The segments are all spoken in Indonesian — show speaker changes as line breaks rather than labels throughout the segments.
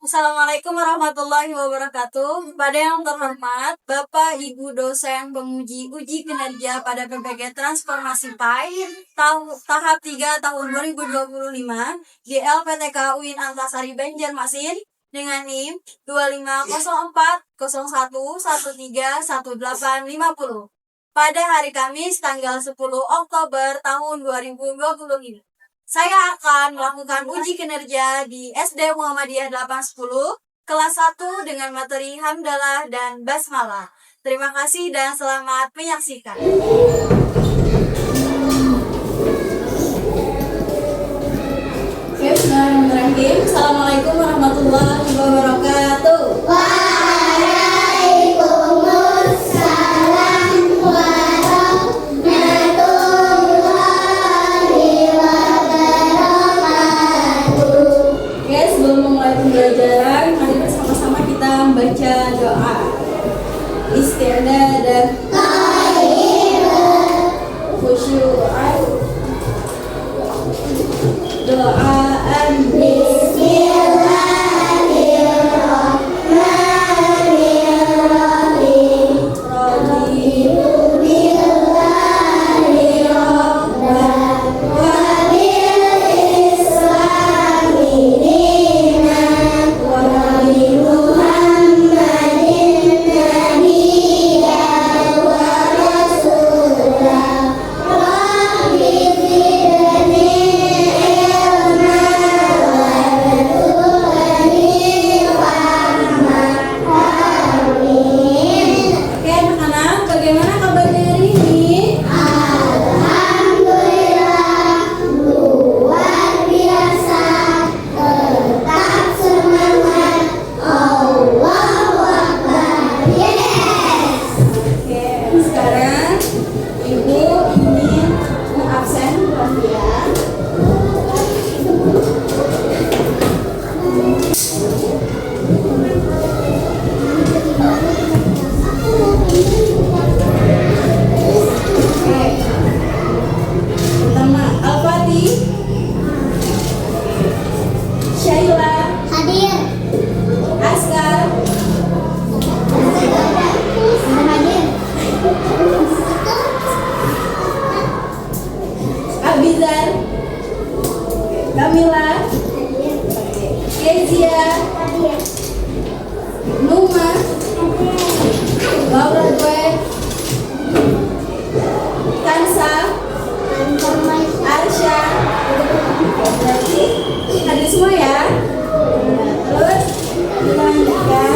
Assalamualaikum warahmatullahi wabarakatuh. Kepada yang terhormat, Bapak Ibu dosen penguji uji kinerja pada PPG Transformasi PAI tahap 3 tahun 2025 GLPTK UIN Antasari Banjarmasin dengan NIM 250401131850 pada hari Kamis tanggal 10 Oktober tahun 2025. Saya akan melakukan uji kinerja di SD Muhammadiyah 810 kelas 1 dengan materi hamdalah dan basmalah. Terima kasih dan selamat menyaksikan. Bismillahirrahmanirrahim. Assalamualaikum warahmatullahi wabarakatuh. Pembelajaran, mari bersama-sama kita membaca doa isti'adah dan khusyu'an. Doaan Bismillahirrahmanirrahim. Raditu billahi rabban wa bil islami dinan wa bi Muhammadin nabiyyan wa rasulah. Rabbi zidni ilma warzuqni fahma. Amin. Oke anak-anak, bagaimana kabarnya hari ini? Alhamdulillah, luar biasa. Tetap semangat. Allahu Akbar. Yes. Oke, sekarang Ibu ingin mengabsen perhatian. Oke. Pertama, Al-Fatih, Syaila,
Hadir.
Askar,
Hadir.
Abizar, Kamila, Kezia,
Hadir.
Numa, Laura Dwe, Kansa, Arsya. Berarti hadir semua ya. Terus kita lanjutkan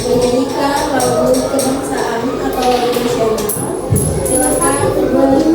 menyanyikan lagu kebangsaan atau lagu nasional. Silakan berdiri.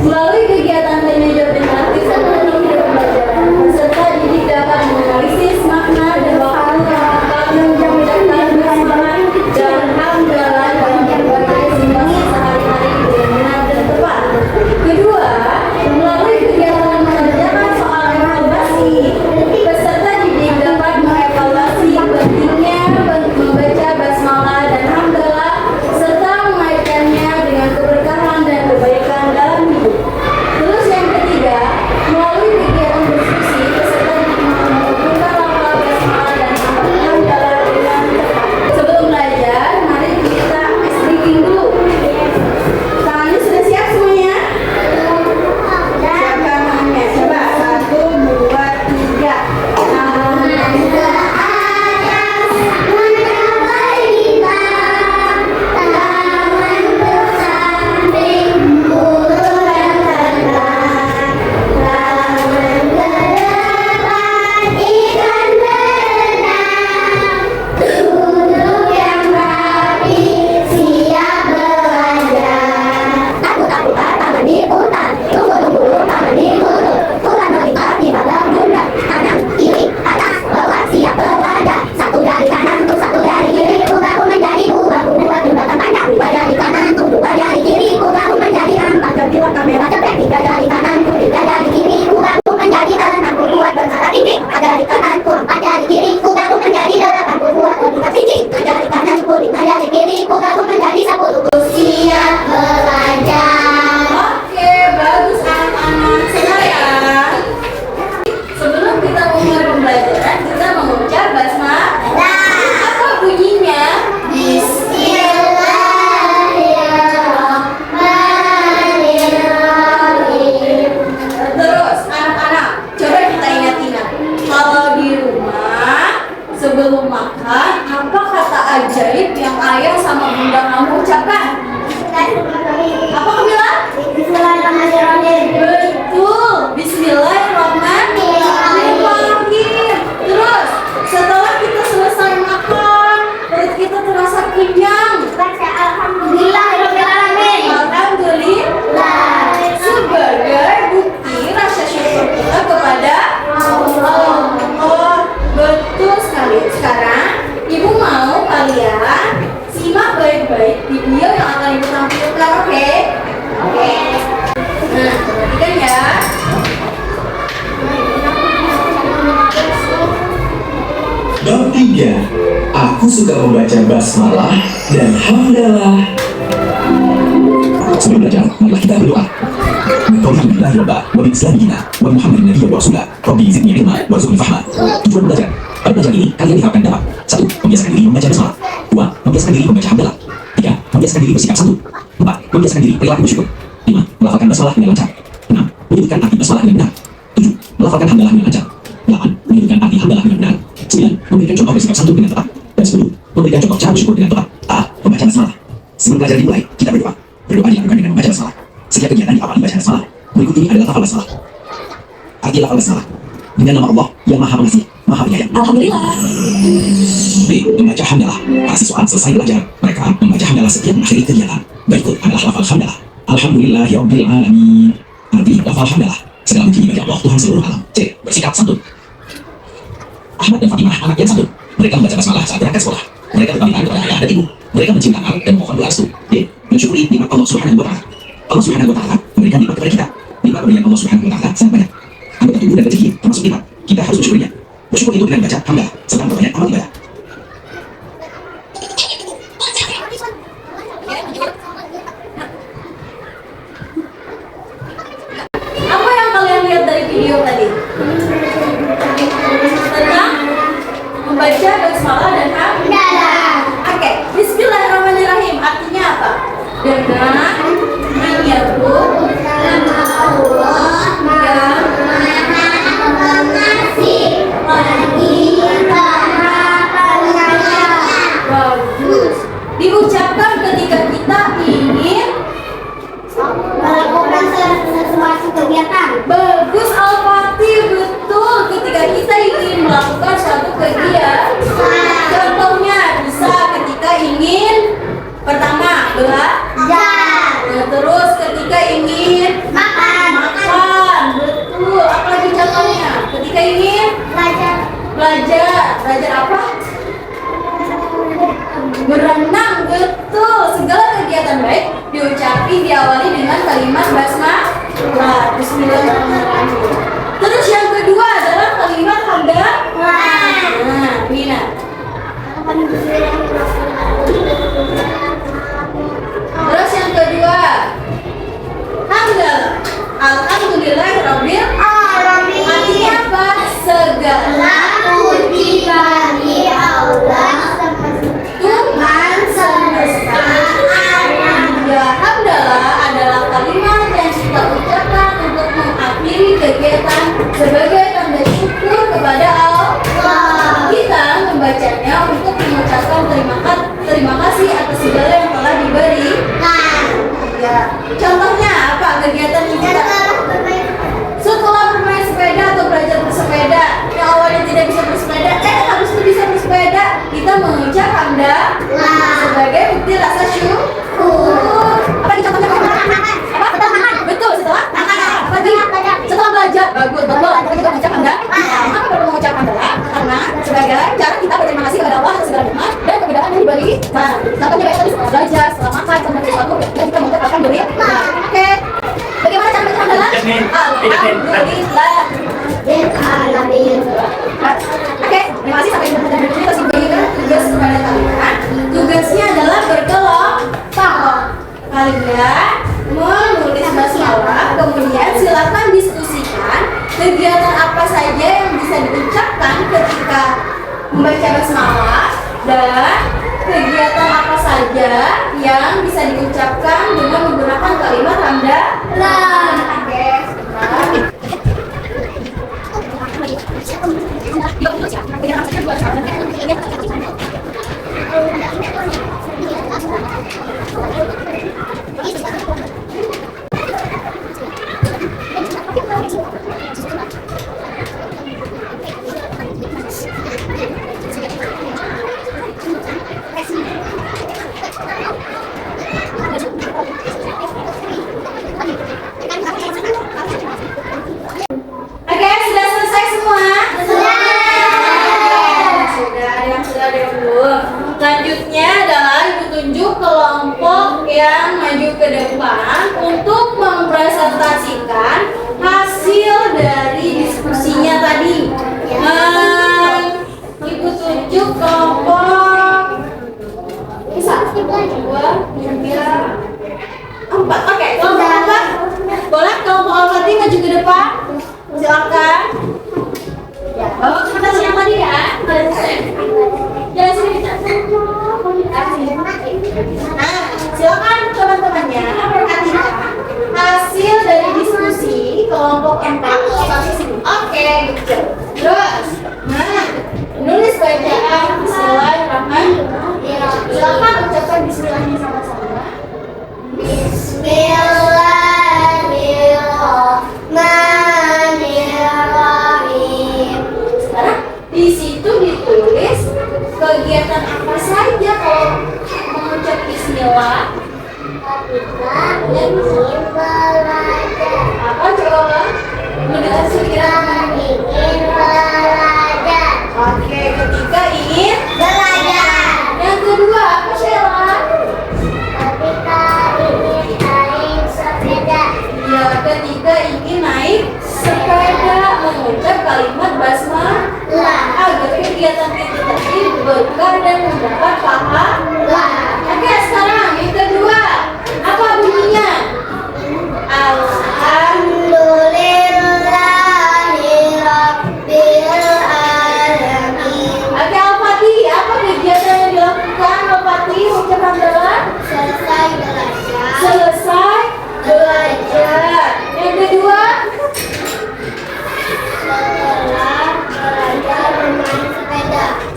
Melalui kegiatan tanya jawab interaktif seperti video pembelajaran, peserta didik dapat menganalisis makna dan waktu yang menjadi bersemangat dan hamdalah dalam berbagai situasi sehari-hari dengan benar dan tepat. Kedua, melalui kegiatan mengerjakan soal evaluasi, peserta didik dapat mengevaluasi pentingnya membaca basmalah dan hamdalah serta mengaitkannya dengan keberkahan dan kebaikan dalam hidup. Terus yang ketiga, melalui kegiatan diskusi, peserta didik mengumpulkan lafal basmalah dan hamdalah dengan tepat. Sebelum belajar, mari kita speaking dulu. Tangannya sudah siap semuanya? Siapkan tangannya. Coba 1, 2, 3. Oke, bagus anak-anak. Senang ya? Sebelum kita mulai pembelajaran, kita mengucap basmalah. Apa bunyinya? Terus anak-anak, coba kita ingat-ingat. Kalau di rumah sebelum makan, apa kata ajaib yang ayah sama bunda kamu ucapkan? Apa kamu bilang? Betul. Bismillahirrahmanirrahim. Terus setelah kita selesai makan, perut kita terasa kenyang. Alhamdulillah. Sebagai bukti rasa syukur kita kepada Allah. Betul sekali. Sekarang ibu mau kalian simak baik-baik video yang akan ibu tampilkan, oke? Oke. Nah, perhatikan ya.
Bab 3. Aku suka membaca basmalah dan hamdalah. Sebelum belajar, marilah kita berdoa. Alhamdulillah Rabba wa bi islamina wa Muhammadin nabiyya wa rasulah. Rabbi zidni ilma warzuqni fahma. Tujuan belajar. Pada belajar ini kalian diharapkan dapat 1. Membiasakan diri membaca basmalah. 2. Membiasakan diri membaca hamdalah. 3. Membiasakan diri bersikap santun. 4. Membiasakan diri perilaku bersyukur. 5. Melafalkan basmalah dengan lancar. 6. Menyebutkan arti basmalah dengan benar. 7. Melafalkan hamdalah dengan lancar. 8. Menyebutkan arti hamdalah dengan benar. 9. Memberikan contoh bersikap santun dengan tepat. Dan 10. Memberikan contoh cara bersyukur dengan tepat. A. Membaca basmalah. Sebelum belajar dimulai, kita berdoa. Berdoa dilakukan dengan membaca basmalah. Setiap kegiatan diawali baca basmalah. Berikut ini adalah lafal basmalah. Arti lafal basmalah. Dengan nama Allah yang Maha Pengasih, Maha Penyayang.
Alhamdulillah.
B. Membaca hamdalah. Para siswa selesai belajar, mereka membaca hamdalah setiap mengakhiri kegiatan. Berikut adalah lafal hamdalah. Alhamdulillahirabbil alamin. Arti lafal hamdalah. Segala puji bagi Allah Tuhan seluruh alam. C. Bersikap santun. Ahmad dan Fatimah anak yang santun. Mereka membaca basmalah saat berangkat sekolah. Mereka berpamitan kepada ayah dan ibu. Mereka menciumkan alat dan mohon doa restu. D. Mensyukuri nikmat Allah Subhanahu wa taala. Allah Subhanahu wa taala memberikan nikmat kepada kita. Nikmat pemberian Allah Subhanahu wa taala sangat banyak. Anggota tubuh dan rezeki termasuk nikmat. Kita harus bersyukurnya. Bersyukur itu dengan membaca hamdalah serta memperbanyak amal ibadah.
Apa yang kalian lihat dari video tadi? Tentang membaca basmalah dan hamdalah. Oke, Bismillahirrahmanirrahim. Artinya apa? Dengan menyebut nama Allah yang bagus. Diucapkan ketika kita ingin
melakukan sesuatu kegiatan.
bagus Al-Fatih, betul. Ketika kita ingin melakukan suatu kegiatan. Contohnya bisa ketika ingin pertama belajar. tapi diawali dengan kalimat basmalah. Bismillahirrahmanirrahim. Terus yang kedua adalah kalimat hamdalah. Nah, Mina. Terus yang kedua hamdalah. Alhamdulillahirabbil alamin. Artinya apa? Segala
puji bagi Allah Tuhan semesta alam.
ya, hamdalah adalah kalimat yang kita ucapkan untuk mengakhiri kegiatan sebagai tanda syukur kepada Allah. Kita membacanya untuk mengucapkan terima kasih atas segala yang telah diberikan. Ya, contohnya apa kegiatan kita? Setelah bermain sepeda atau belajar bersepeda, yang awalnya tidak bisa bersepeda, harus bisa bersepeda, kita mengucap hamdalah sebagai bukti rasa syukur. Apa di contohnya? Apa? Betul, setelah setelah belajar, bagus, betul. Kita juga mengucap hamdalah. Kenapa perlu mengucap hamdalah? Karena sebagai cara kita berterima kasih kepada Allah atas segala nikmat dan kemudahan yang diberikan. Contohnya kayak tadi setelah belajar, setelah makan, setelah sesuatu, dan kita mengucap alhamdulillah. Oke. Bagaimana cara baca hamdalah? Alhamdulillah. Oke, terima kasih sampai jumpa dan kita bagikan tugas kepada kalian. Tugasnya adalah berkelompok. Kalian menulis basmalah, kemudian silakan diskusikan kegiatan apa saja yang bisa diucapkan ketika membaca basmalah dan kegiatan apa saja yang bisa diucapkan dengan menggunakan kalimat hamdalah. Oke, sudah selesai semua? Sudah, ada yang belum. Selanjutnya adalah ibu tunjuk kelompok yang maju ke depan untuk mempresentasikan hasil dari diskusinya tadi. Ibu tunjuk kelompok 1, 2, 3, 4. Oke, kelompok 4. Boleh kelompok Al-Fatih maju ke depan. Silakan. Ya, bawa kertas yang tadi ya. Jangan sini. Nah, silakan teman-temannya perhatikan hasil dari diskusi kelompok 4 sampai sini. Oke, betul. Terus, nulis bacaan Bismillahirrahmanirrahim. Silakan ucapkan Bismillahnya sama-sama. Bismillahirrahmanirrahim. Sekarang di situ ditulis kegiatan apa saja kalau mengucap Bismillah. Apa coba? Mendengar sekiranya ingin belajar. Oke, ketiga ingin belajar. Yang kedua apa Sheila? Ketika ingin naik sepeda. Ya, ketiga ingin naik sepeda, mengucap kalimat basmalah agar kegiatan kita tadi berkah dan mendapat pahala. Oke, sekarang yang kedua apa bunyinya? Alhamdulillahirabbil alamin. Oke, Al-Fatih, apa kegiatan yang dilakukan Al-Fatih mengucap hamdalah? Selesai belajar. Yang kedua?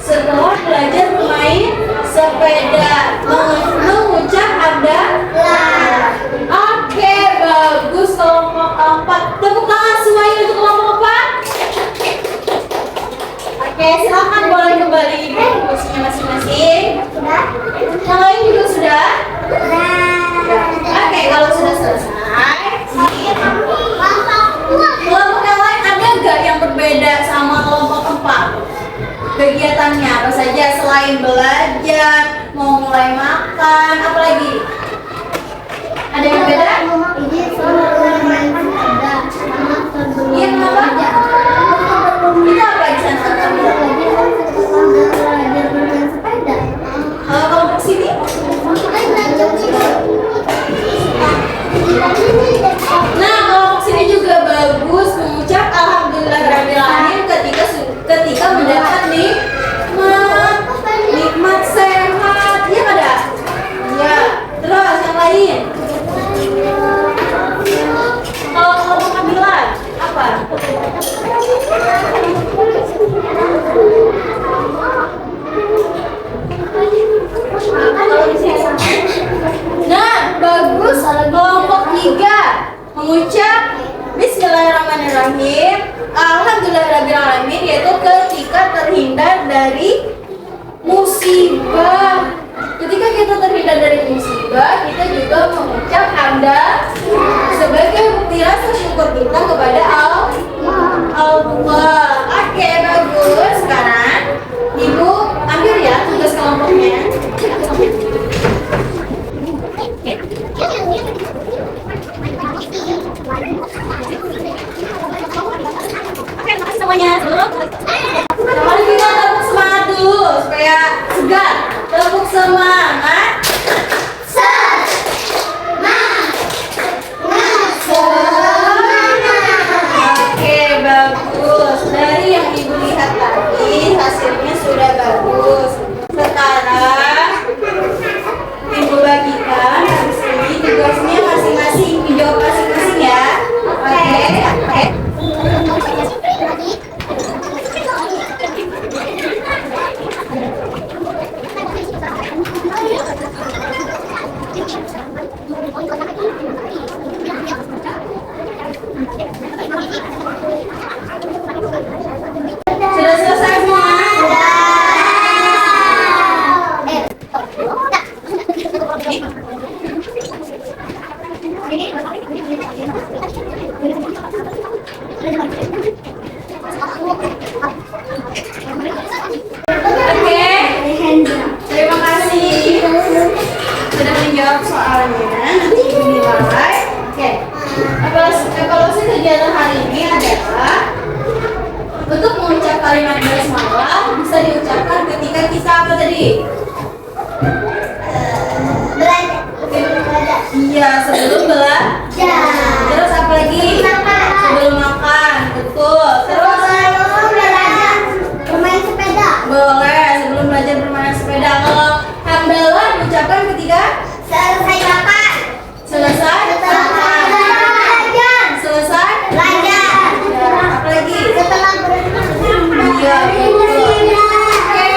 Setelah belajar bermain sepeda, mengucap hamdalah. Oke, bagus kelompok 4. Tepuk tangan semuanya untuk kelompok 4. Oke, silakan boleh kembali di kursinya masing-masing. Yang lain juga sudah? Oke, kalau sudah selesai, kelompok yang lain ada nggak yang berbeda sama kelompok 4? Kegiatannya apa saja selain belajar, mau mulai makan, apa lagi? Ada yang beda?
Ini soal main sepeda.
Iya, kenapa? Itu apa di sana?
Belajar bermain sepeda.
Kalau kelompok sini? Nah, kelompok sini juga bagus mengucap alhamdulillahirrahmanirrahim ketika mendapat nikmat sehat. Iya nggak ada? Iya. Terus yang lain? Kalau kelompok Kambilan apa? Nah, bagus. Kelompok 3 mengucap Bismillahirrahmanirrahim, alhamdulillahirrahmanirrahim, yaitu ketika terhindar dari musibah. Ketika kita terhindar dari musibah, kita juga mengucap hamdah sebagai bukti rasa syukur kita kepada Allah. Oke, bagus. Sekarang Ibu ambil ya tugas kelompoknya. Oke, makasih semuanya. Mari kita tepuk semangat dulu supaya segar. Tepuk semangat. Oke, bagus. Dari yang Ibu lihat tadi, hasilnya sudah bagus. Sekarang Ibu bagikan habis ini tugasnya masing-masing, dijawab masing-masing ya. Oke. Sudah selesai semua? Oke, terima kasih sudah menjawab soalnya. Nanti Ibu nilai. Oke, evaluasi kegiatan hari ini adalah untuk mengucap kalimat basmalah bisa diucapkan ketika kita apa tadi?
Belajar.
Iya, sebelum belajar. Terus apa lagi? Sebelum makan, betul. Terus
Bermain sepeda.
boleh sebelum belajar bermain sepeda. Kalau hamdalah diucapkan ketika
Selesai makan.
selesai makan. Selesai
Belajar.
ya, apa lagi?
Setelah berenang.
Iya, betul. Oke.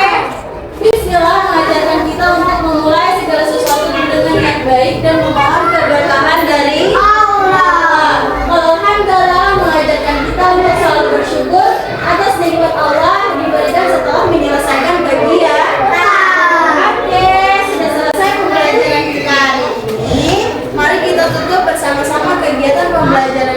Bismillah mengajarkan kita untuk memulai segala sesuatu dengan yang baik dan memohon keberkahan dari Allah. Alhamdulillah mengajarkan kita untuk selalu bersyukur atas nikmat Allah yang diberikan setelah menyelesaikan bagian. Oke, sudah selesai pembelajaran kita hari ini. Mari kita tutup bersama-sama kegiatan pembelajaran